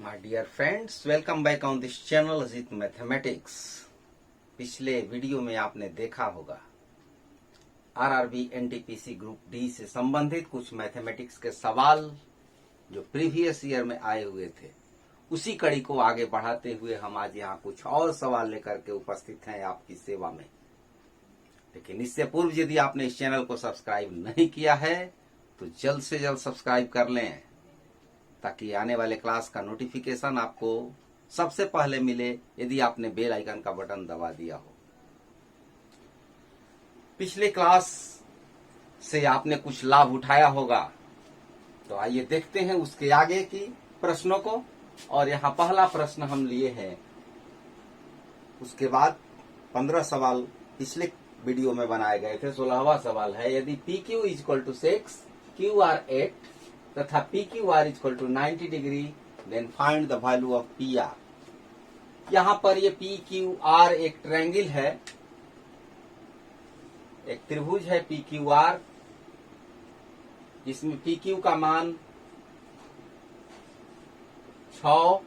My dear friends, welcome back on this channel Azit Mathematics। पिछले video में आपने देखा होगा आरआरबी एनटीपीसी ग्रुप डी से संबंधित कुछ मैथमेटिक्स के सवाल जो प्रीवियस ईयर में आए हुए थे, उसी कड़ी को आगे बढ़ाते हुए हम आज यहाँ कुछ और सवाल लेकर के उपस्थित हैं आपकी सेवा में। लेकिन इससे पूर्व यदि आपने इस चैनल को सब्सक्राइब नहीं किया है तो जल्द से जल्द सब्सक्राइब कर लें, ताकि आने वाले क्लास का नोटिफिकेशन आपको सबसे पहले मिले यदि आपने बेल आइकन का बटन दबा दिया हो। पिछले क्लास से आपने कुछ लाभ उठाया होगा, तो आइए देखते हैं उसके आगे की प्रश्नों को। और यहाँ पहला प्रश्न हम लिए हैं, उसके बाद 15 सवाल पिछले वीडियो में बनाए गए थे। 16वां सवाल है, यदि PQ = 6, QR 8 तथा PQR = 90 degree, then find the value of PR। यहां पर ये PQR एक ट्रायंगल है, एक त्रिभुज है PQR, जिसमें PQ का मान 6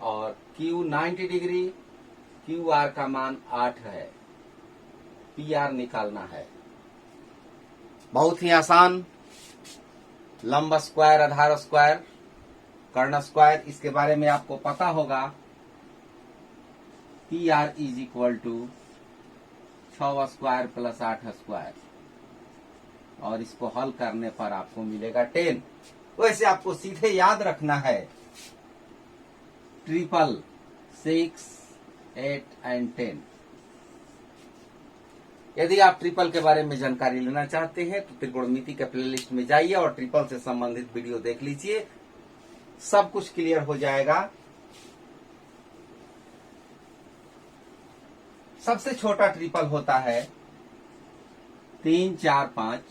और Q 90 डिग्री, QR का मान 8 है। PR निकालना है। बहुत ही आसान, लंब स्क्वायर, आधार स्क्वायर, कर्ण स्क्वायर, इसके बारे में आपको पता होगा। PR = 6 स्क्वायर प्लस 8 स्क्वायर, और इसको हल करने पर आपको मिलेगा 10। वैसे आपको सीधे याद रखना है 6, 6, 8 and 10। यदि आप ट्रिपल के बारे में जानकारी लेना चाहते हैं तो त्रिकोणमिति के प्लेलिस्ट में जाइए और ट्रिपल से संबंधित वीडियो देख लीजिए, सब कुछ क्लियर हो जाएगा। सबसे छोटा ट्रिपल होता है 3, 4, 5,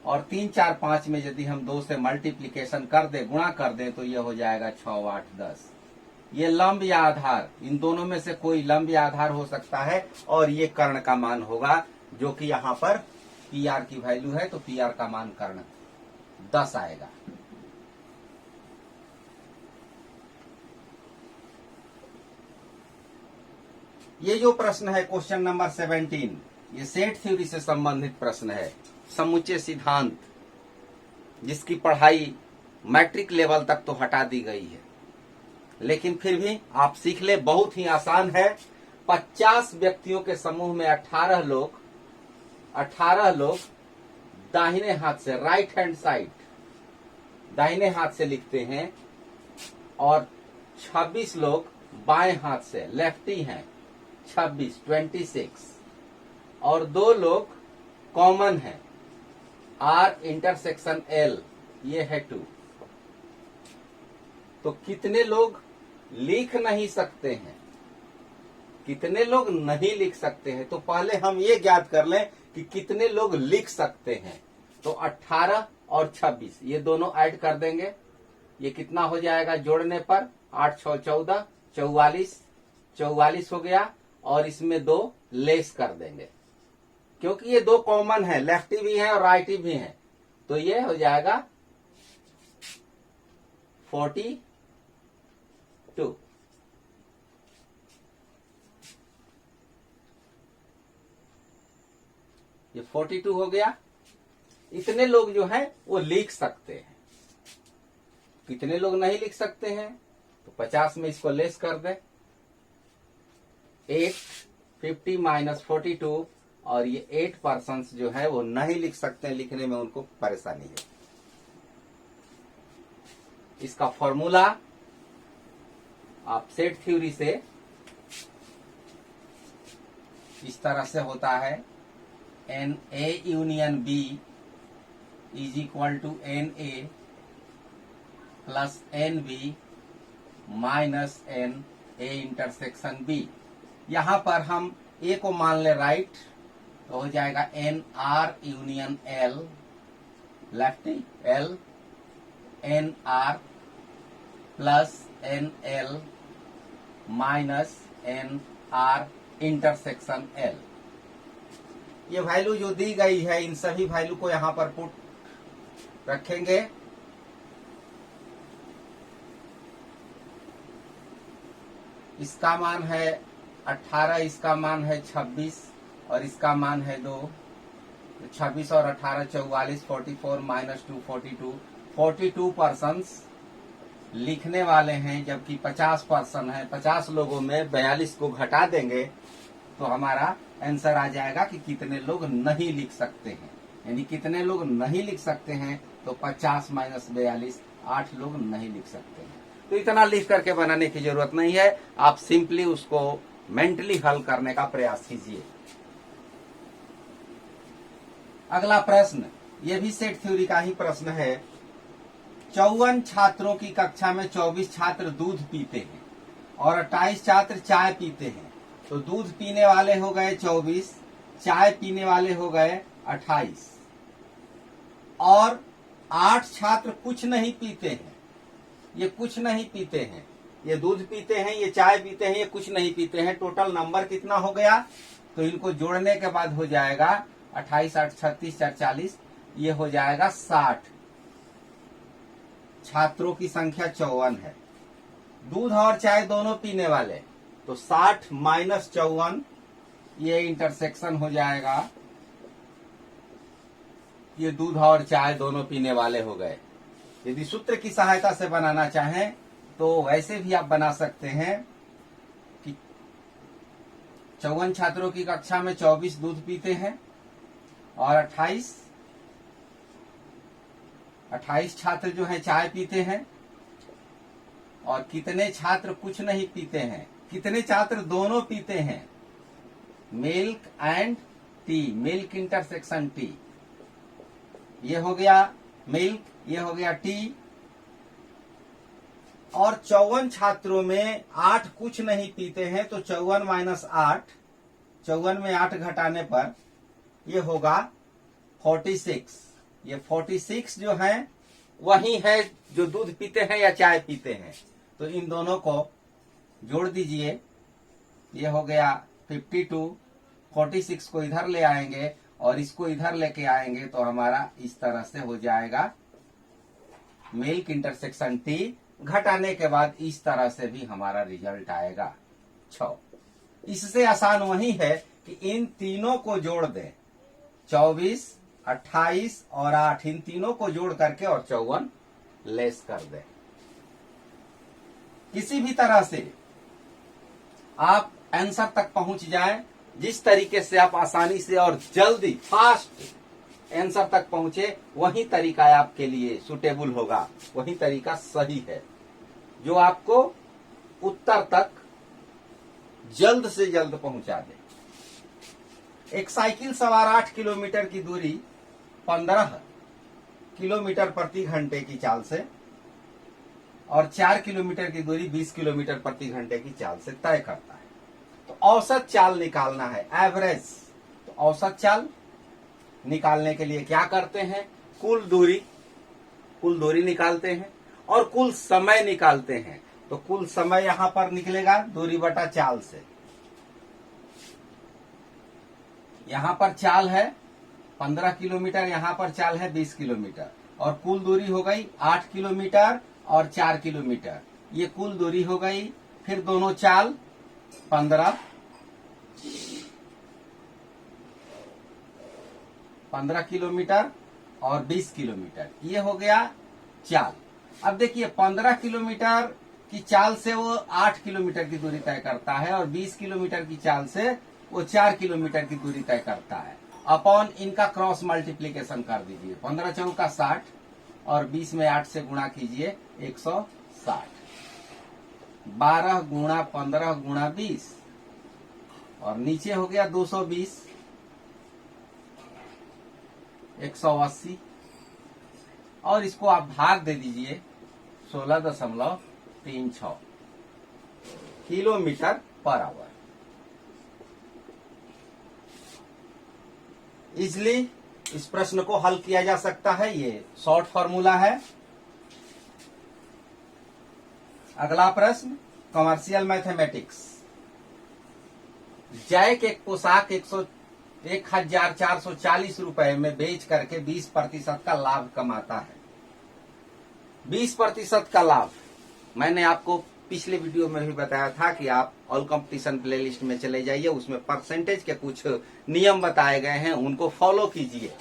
और 3, 4, 5 में यदि हम 2 से मल्टीप्लीकेशन कर दे, गुणा कर दे, तो यह हो जाएगा 6, 8, 10। ये लंब या आधार, इन दोनों में से कोई लंब या आधार हो सकता है, और ये कर्ण का मान होगा, जो कि यहाँ पर PR की वैल्यू है, तो PR का मान कर्ण 10 आएगा। ये जो प्रश्न है क्वेश्चन नंबर 17, ये सेट थ्योरी से संबंधित प्रश्न है, समुच्चय सिद्धांत, जिसकी पढ़ाई मैट्रिक लेवल तक तो हटा दी गई है, लेकिन फिर भी आप सीख ले, बहुत ही आसान है। 50 व्यक्तियों के समूह में 18 लोग दाहिने हाथ से, राइट हैंड साइड, दाहिने हाथ से लिखते हैं, और 26 लोग बाएं हाथ से, लेफ्टी हैं, 26, और 2 लोग कॉमन हैं, R∩L, ये है 2। तो कितने लोग लिख नहीं सकते हैं, कितने लोग नहीं लिख सकते हैं? तो पहले हम ये ज्ञात कर लें कि कितने लोग लिख सकते हैं। तो 18 और 26 ये दोनों ऐड कर देंगे, ये कितना हो जाएगा जोड़ने पर? 8, 6, 14, 44 हो गया, और इसमें 2 लेस कर देंगे, क्योंकि ये 2 कॉमन है, लेफ्टी भी है और राइटी भी है, तो ये हो जाएगा 42। ये 42 हो गया। इतने लोग जो हैं वो लिख सकते हैं। कितने लोग नहीं लिख सकते हैं? तो 50 में इसको लेस कर दे, 8, 50 - 42, और ये 8% जो है वो नहीं लिख सकते हैं, लिखने में उनको परेशानी है। इसका फॉर्मूला आप सेट थ्योरी से इस तरह से होता है, NA union B = NA + NB - NA * B। यहां पर हम A को मान ले राइट, तो हो जाएगा NR union L, lefty L, NR + NL - NR∩L। ये वैल्यू जो दी गई है, इन सभी वैल्यू को यहां पर पुट रखेंगे, इसका मान है 18, इसका मान है 26 और इसका मान है 2। 26 और 18 44, 44 माइनस 2 42। 42 पर्सन्स लिखने वाले हैं, जबकि 50 पर्सन है। 50 लोगों में 42 को घटा देंगे तो हमारा आंसर आ जाएगा कि कितने लोग नहीं लिख सकते हैं। यानी कितने लोग नहीं लिख सकते हैं, तो 50 माइनस 42, 8 लोग नहीं लिख सकते हैं। तो इतना लिख करके बनाने की जरूरत नहीं है, आप सिंपली उसको मेंटली हल करने का प्रयास कीजिए। अगला प्रश्न, ये भी सेट थ्योरी का ही प्रश्न है। 54 छात्रों की कक्षा में 24 छात्र दूध पीते हैं और 28 छात्र चाय पीते हैं। तो दूध पीने वाले हो गए 24, चाय पीने वाले हो गए 28 और 8 छात्र कुछ नहीं पीते हैं। ये कुछ नहीं पीते हैं, ये दूध पीते हैं, ये चाय पीते हैं, ये कुछ नहीं पीते हैं। टोटल नंबर कितना हो गया? तो इनको जोड़ने के बाद हो जाएगा 28 8 36 4 40, ये हो जाएगा 60। छात्रों की संख्या 54 है, दूध और चाय दोनों पीने वाले, तो 60 माइनस 54, ये इंटरसेक्शन हो जाएगा। ये दूध और चाय दोनों पीने वाले हो गए। यदि सूत्र की सहायता से बनाना चाहें तो वैसे भी आप बना सकते हैं कि 54 छात्रों की कक्षा में 24 दूध पीते हैं और 28 छात्र जो है चाय पीते हैं, और कितने छात्र कुछ नहीं पीते हैं, कितने छात्र दोनों पीते हैं, milk and T, milk intersection T. ये हो गया मिल्क, ये हो गया टी। और 54 छात्रों में 8 कुछ नहीं पीते हैं, तो 54 माइनस 8, 54 में 8 घटाने पर ये होगा 46। ये 46 जो है वही है जो दूध पीते हैं या चाय पीते हैं। तो इन दोनों को जोड़ दीजिए, ये हो गया 52। 46 को इधर ले आएंगे और इसको इधर लेके आएंगे तो हमारा इस तरह से हो जाएगा मिल्क इंटरसेक्शन टी। घटाने के बाद इस तरह से भी हमारा रिजल्ट आएगा 6। इससे आसान वही है कि इन तीनों को जोड़ दें, 24, 28 और 8, इन तीनों को जोड़ करके और 54 लेस कर दें। किसी भी तरह से आप आंसर तक पहुंच जाएं, जिस तरीके से आप आसानी से और जल्दी फास्ट आंसर तक पहुंचे, वही तरीका आपके लिए सुटेबल होगा, वही तरीका सही है जो आपको उत्तर तक जल्द से जल्द पहुंचा दे। एक साइकिल सवार 8 किलोमीटर की दूरी 15 किलोमीटर प्रति घंटे की चाल से और 4 किलोमीटर की दूरी 20 किलोमीटर प्रति घंटे की चाल से तय करता है। तो औसत चाल निकालना है, एवरेज। तो औसत चाल निकालने के लिए क्या करते हैं? कुल दूरी निकालते हैं और कुल समय निकालते हैं। तो कुल समय यहां पर निकलेगा दूरी बटा चाल से। यहां पर चाल है 15 किलोमीटर, यहां पर चाल है 20 किलोमीटर, और कुल दूरी हो गई 8 किलोमीटर और 4 किलोमीटर। ये कुल दूरी हो गई। फिर दोनों चाल 15 किलोमीटर और 20 किलोमीटर, ये हो गया चाल। अब देखिए 15 किलोमीटर की चाल से वो 8 किलोमीटर की दूरी तय करता है और 20 किलोमीटर की चाल से वो 4 किलोमीटर की दूरी तय करता है। अपॉन इनका क्रॉस मल्टीप्लीकेशन कर दीजिए, 15 चौका 60 और 20 में 8 से गुणा कीजिए 160। 12 गुणा 15 गुणा 20 और नीचे हो गया 220, 180 और इसको आप भाग दे दीजिए 16.36 किलोमीटर पर आवर। इजली इस प्रश्न को हल किया जा सकता है, ये शॉर्ट फॉर्मूला है। अगला प्रश्न, कमर्शियल मैथमेटिक्स। जैक एक पोशाक 1440 रुपए में बेच करके 20% का लाभ कमाता है। 20% का लाभ मैंने आपको पिछले वीडियो में भी बताया था कि आप ऑल कंपटीशन प्लेलिस्ट में चले जाइए, उसमें परसेंटेज के कुछ नियम बताए गए हैं, उनको फॉलो कीजिए।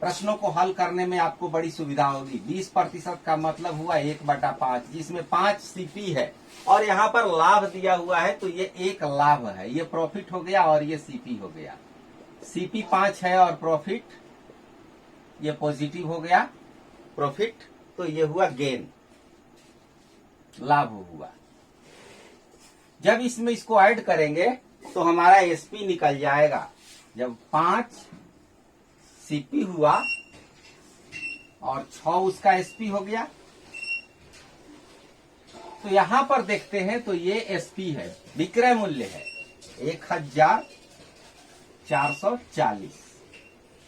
प्रश्नों को हल करने में आपको बड़ी सुविधा होगी। 20% का मतलब हुआ 1/5, जिसमें 5 सीपी है और यहाँ पर लाभ दिया हुआ है, तो ये एक लाभ है, ये प्रॉफिट हो गया और ये सीपी हो गया। सीपी 5 है और प्रॉफिट ये पॉजिटिव हो गया, प्रॉफिट, तो ये हुआ गेन, लाभ हुआ। जब इसमें इसको ऐड करेंगे तो हमारा एसपी निकल जाएगा। जब 5 सीपी हुआ और 6 उसका एसपी हो गया, तो यहां पर देखते हैं तो ये एसपी है, विक्रय मूल्य है 1440।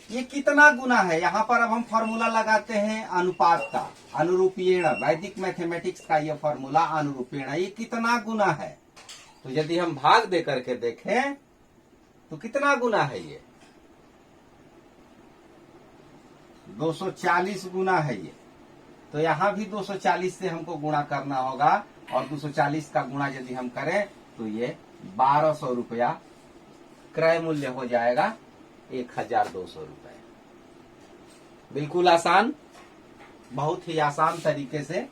ये कितना गुना है, यहां पर अब हम फॉर्मूला लगाते हैं अनुपात का, अनुरूपेण, वैदिक मैथमेटिक्स का ये फॉर्मूला अनुरूपेण, ये कितना गुना है। तो यदि हम भाग दे करके देखें तो कितना गुना है, ये 240 गुना है ये। तो यहां भी 240 से हमको गुणा करना होगा और 240 का गुणा यदि हम करें तो ये 1200 रुपया क्रय मूल्य हो जाएगा, 1200 रुपए। बिल्कुल आसान, बहुत ही आसान तरीके से।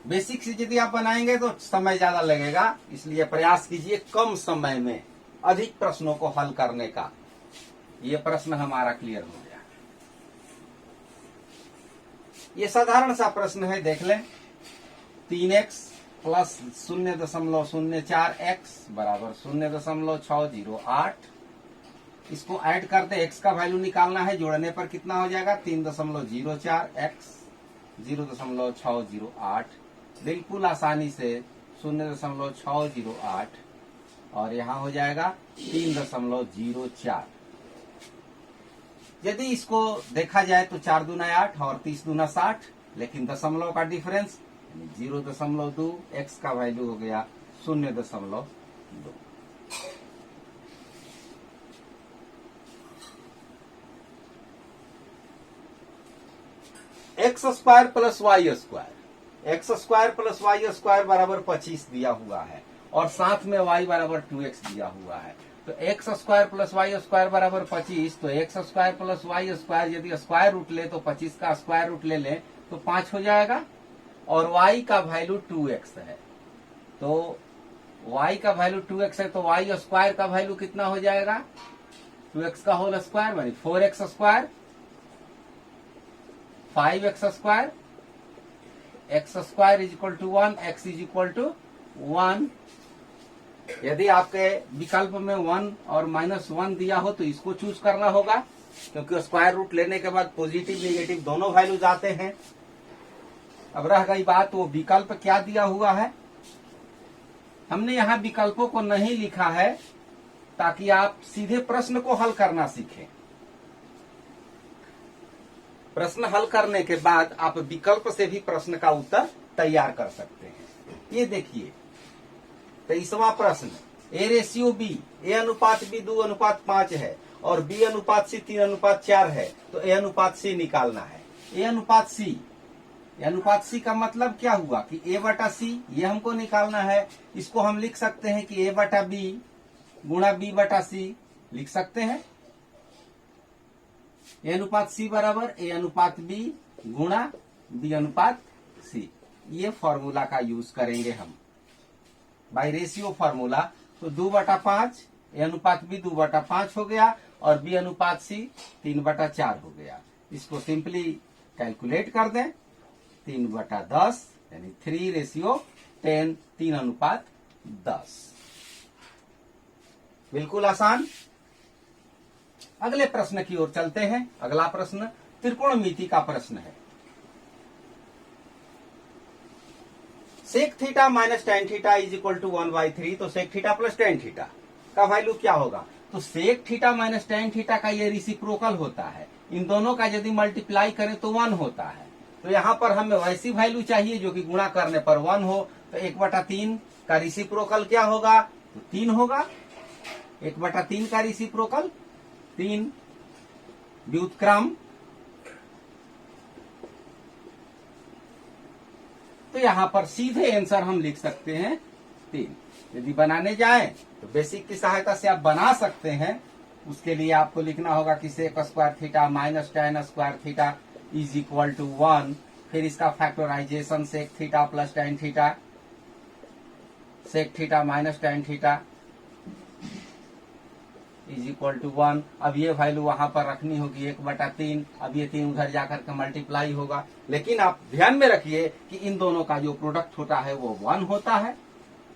बेसिक से यदि आप बनाएंगे तो समय ज्यादा लगेगा, इसलिए प्रयास कीजिए कम समय में अधिक प्रश्नों को हल करने का। ये प्रश्न हमारा क्लियर हो गया। ये साधारण सा प्रश्न है, देख लें। 3x प्लस 0.04x बराबर 0.608। इसको ऐड करते, x का वैल्यू निकालना है, जोड़ने पर कितना हो जाएगा 3.04x 0.608। बिल्कुल आसानी से 0.608 और यहां हो जाएगा 3.04। यदि इसको देखा जाए तो 4 दूना 8 और 30 दूना 60, लेकिन दशमलव का डिफरेंस 0.2, x का वैल्यू हो गया 0.2। X square plus y square, x square plus y square बराबर 25 दिया हुआ है और साथ में y बराबर 2x दिया हुआ है। तो x square plus y square बराबर 25, तो x square plus y square यदि स्क्वायर रूट ले तो 25 का स्क्वायर रूट ले लें तो 5 हो जाएगा और y का वैल्यू 2x है। तो y का वैल्यू 2x है तो y स्क्वायर का वैल्यू कितना हो जाएगा, 2x का होल स्क्वायर मानी 4x square, 5x square, x square is equal to 1, x is equal to 1। यदि आपके विकल्प में 1 और -1 दिया हो तो इसको चूज करना होगा, क्योंकि स्क्वायर रूट लेने के बाद पॉजिटिव नेगेटिव दोनों वैल्यूज आते हैं। अब रह गई बात वो विकल्प क्या दिया हुआ है। हमने यहाँ विकल्पों को नहीं लिखा है ताकि आप सीधे प्रश्न को हल करना सीखें। प्रश्न हल करने के बाद आप विकल्प से भी प्रश्न का उत्तर तैयार कर सकते हैं। ये देखिए 23वां प्रश्न, a रेशियो b, a अनुपात b 2:5 है और b अनुपात c 3:4 है, तो a अनुपात c निकालना है। a अनुपात c, अनुपात c का मतलब क्या हुआ कि a बटा c, ये हमको निकालना है। इसको हम लिख सकते हैं कि a बटा b गुणा b बटा c लिख सकते हैं। a अनुपात c बराबर a अनुपात b गुणा b अनुपात c, ये फॉर्मूला का यूज करेंगे हम बाय रेशियो फॉर्मूला। तो 2/5, a अनुपात b 2/5 हो गया और b अनुपात c 3/4 हो गया। इसको सिंपली कैलकुलेट कर दें, 3/10 यानी 3:10, 3:10। बिल्कुल आसान। अगले प्रश्न की ओर चलते हैं। अगला प्रश्न त्रिकोणमिति का प्रश्न है। Sec theta minus tan theta is equal to 1/3, तो sec theta plus tan theta का वैल्यू क्या होगा। तो sec theta minus tan theta का ये रिसिप्रोकल होता है, इन दोनों का यदि मल्टीप्लाई करें तो 1 होता है। तो यहाँ पर हमें वैसी वैल्यू चाहिए जो कि गुणा करने पर 1 हो। तो 1/3 का रिसिप्रोकल क्या होगा, तो 3 होगा। 1/3 का रिसिप्रोकल 3। व्युत्क्रम तो यहाँ पर सीधे आंसर हम लिख सकते हैं 3। यदि बनाने जाएं तो बेसिक की सहायता से आप बना सकते हैं। उसके लिए आपको लिखना होगा कि sec square theta minus tan square theta is equal to 1। फिर इसका factorisation sec theta plus tan theta, sec theta minus tan theta is equal to 1। अब ये वैल्यू वहां पर रखनी होगी 1/3। अब ये 3 उधर जाकर के मल्टीप्लाई होगा। लेकिन आप ध्यान में रखिए कि इन दोनों का जो प्रोडक्ट होता है वो 1 होता है,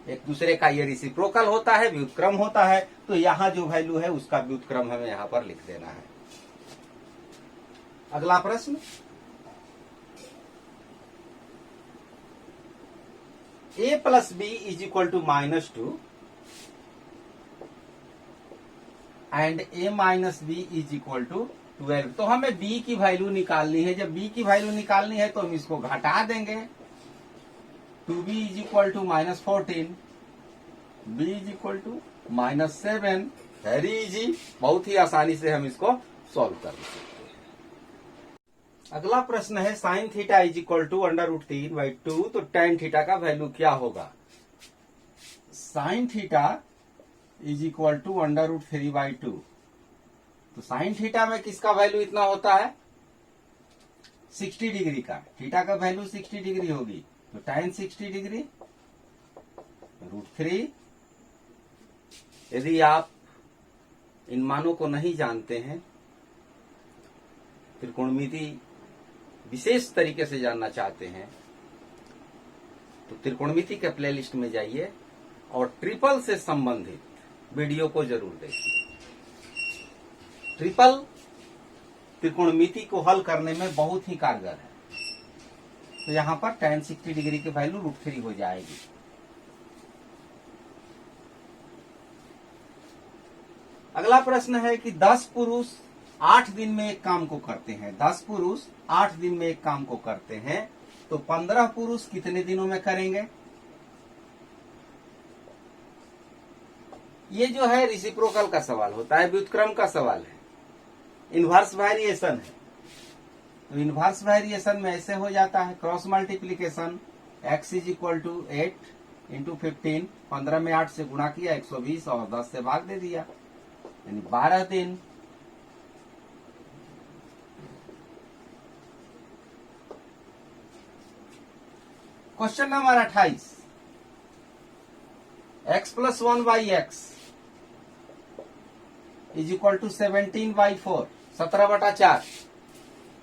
एक दूसरे का ये रेसिप्रोकल होता है, व्युत्क्रम होता है। तो यहाँ जो वैल्यू है उसका व्युत्क्रम हमें यहाँ पर लिख देना है। अगला प्रश्न, a plus b is equal to -2 and a minus b is equal to 12। तो हमें b की वैल्यू निकालनी है। जब b की वैल्यू निकालनी है तो हम इसको घटा देंगे। 2b is equal to -14, b is equal to -7। Very easy, बहुत ही आसानी से हम इसको सॉल्व कर सकते हैं। अगला प्रश्न है sine theta is equal to √3/2। तो टेन थीटा का वैल्यू क्या होगा? Sine theta is equal to √3/2। तो साइन थीटा में किसका वैल्यू इतना होता है? 60 डिग्री का। थीटा का वैल्यू 60 डिग्री होगी तो tan 60 डिग्री √3। यदि आप इन मानों को नहीं जानते हैं, त्रिकोणमिति विशेष तरीके से जानना चाहते हैं, तो त्रिकोणमिति के प्लेलिस्ट में जाइए और ट्रिपल से संबंधित वीडियो को जरूर देखिए। ट्रिपल त्रिकोणमिति को हल करने में बहुत ही कारगर है। तो यहां पर tan 60 डिग्री की वैल्यू √3 हो जाएगी। अगला प्रश्न है कि 10 पुरुष 8 दिन में एक काम को करते हैं। 10 पुरुष 8 दिन में एक काम को करते हैं, तो 15 पुरुष कितने दिनों में करेंगे? ये जो है रेसिप्रोकल का सवाल होता है, व्युत्क्रम का सवाल है, इनवर्स वेरिएशन है। तो इनवर्स वेरिएशन में ऐसे हो जाता है, cross multiplication x is equal to 8 into 15। 15 में 8 से गुणा किया 120 और 10 से भाग दे दिया, यानी 12 दिन। Question number 28, x plus 1/x is equal to 17/4, 17/4।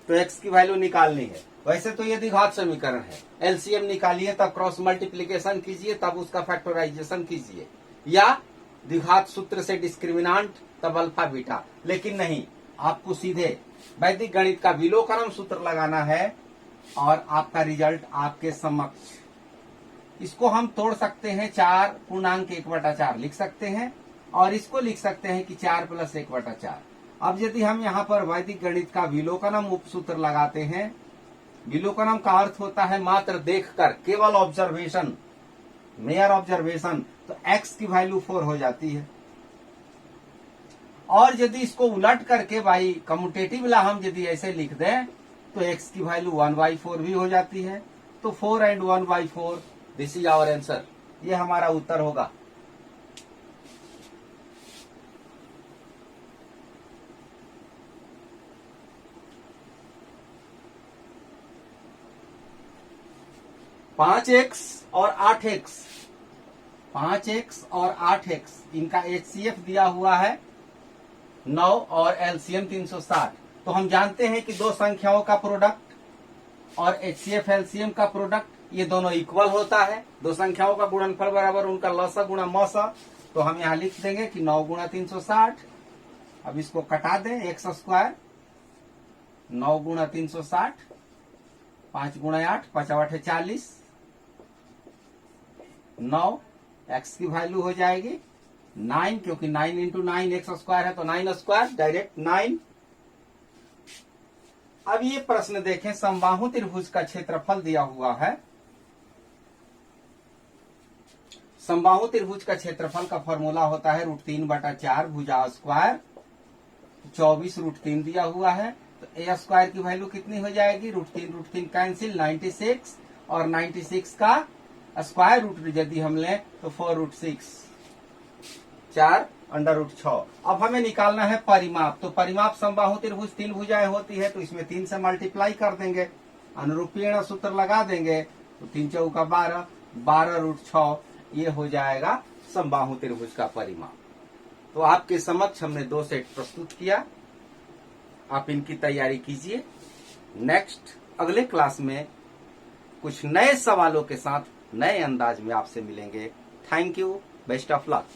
तो x की वैल्यू निकालनी है। वैसे तो ये द्विघात समीकरण है, एलसीएम निकालिए, तब क्रॉस मल्टीप्लीकेशन कीजिए, तब उसका फैक्टराइजेशन कीजिए, या द्विघात सूत्र से डिस्क्रिमिनांट तब अल्फा बीटा। लेकिन नहीं, आपको सीधे वैदिक गणित का विलोकनम सूत्र लगाना है और आपका रिजल्ट आपके समक्ष। इसको हम तोड़ सकते हैं, 4 पूर्णांक 1/4 लिख सकते हैं, और इसको लिख सकते हैं कि 4 + 1/4। अब यदि हम यहाँ पर वैदिक गणित का विलोकनम उपसूत्र लगाते हैं, विलोकनम का अर्थ होता है मात्र देखकर, केवल ऑब्जर्वेशन, मेयर ऑब्जर्वेशन, तो x की वैल्यू 4 हो जाती है। और यदि इसको उलट करके भाई कम्यूटेटिव ला हम यदि ऐसे लिख दें तो x की वैल्यू 1/4 भी हो जाती है। तो 4 and 1/4, this is our answer. ये हमारा उत्तर होगा। पांच x और 8x, 5x और 8x, इनका HCF दिया हुआ है 9 और LCM 360। तो हम जानते हैं कि दो संख्याओं का प्रोडक्ट और HCF LCM का प्रोडक्ट ये दोनों इक्वल होता है। दो संख्याओं का गुणनफल बराबर उनका लसा गुणा मसा। तो हम यहाँ लिख देंगे कि 9 × 360। अब इसको कटा दें, x², 9 × 360, 5 × 8, 5 × 8 = 40, 9, x की वैल्यू हो जाएगी 9, क्योंकि 9 × 9 x² है, तो 9² डायरेक्ट 9। अब ये प्रश्न देखें, समबाहु त्रिभुज का क्षेत्रफल दिया हुआ है। समबाहु त्रिभुज का क्षेत्रफल का फॉर्मूला होता है √3/4 भुजा स्क्वायर, 24 √3 दिया हुआ है। तो a² की वैल्यू कितनी हो जाएगी? √3 √3 कैंसिल, 96, और 96 का स्क्वायर रूट यदि हम लें तो 4√6, 4√6। अब हमें निकालना है परिमाप। तो परिमाप समबाहु त्रिभुज 3 भुजाएं होती है, तो इसमें 3 से मल्टीप्लाई कर देंगे, अनुरूपीण सूत्र लगा देंगे, तो 3 चौका 12, 12√6 ये हो जाएगा समबाहु त्रिभुज का परिमाप। तो आपके समक्ष हमने 2 सेट प्रस्तुत किया, आप इनकी तैयारी कीजिए। नेक्स्ट अगले क्लास में कुछ नए सवालों के साथ नए अंदाज में आपसे मिलेंगे। Thank you, best of luck.